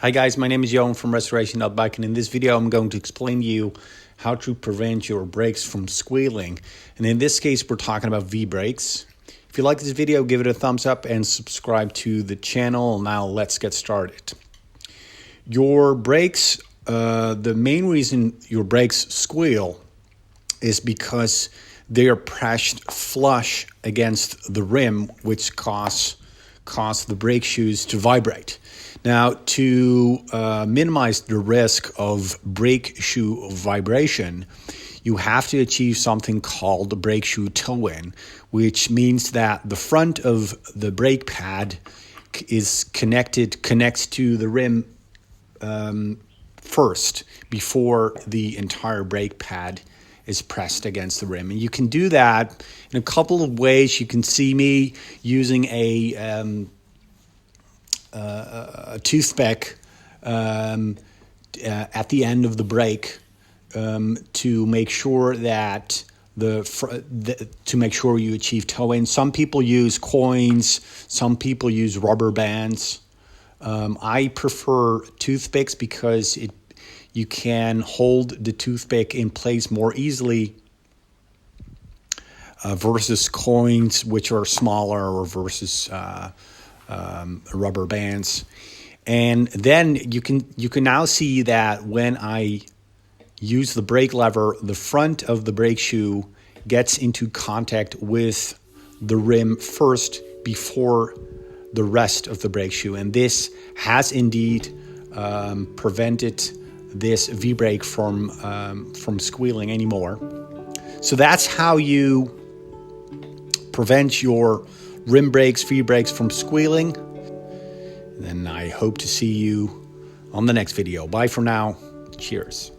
Hi guys, my name is Johan from Restoration.bike, and in this video I'm going to explain to you how to prevent your brakes from squealing. And in this case we're talking about V-brakes. If you like this video, give it a thumbs up and subscribe to the channel. Now let's get started. Your brakes, the main reason your brakes squeal is because they are pressed flush against the rim, which cause the brake shoes to vibrate. Now, to minimize the risk of brake shoe vibration, you have to achieve something called the brake shoe toe-in, which means that the front of the brake pad connects to the rim first before the entire brake pad is pressed against the rim. And you can do that in a couple of ways. You can see me using a toothpick at the end of the brake to make sure that to make sure you achieve toe-in. Some people use coins, some people use rubber bands. I prefer toothpicks because you can hold the toothpick in place more easily versus coins, which are smaller, or versus rubber bands. And then you can now see that when I use the brake lever, the front of the brake shoe gets into contact with the rim first before the rest of the brake shoe, and this has indeed prevented this V-brake from squealing anymore. So that's how you prevent your rim brakes, V-brakes from squealing. And I hope to see you on the next video. Bye for now. Cheers.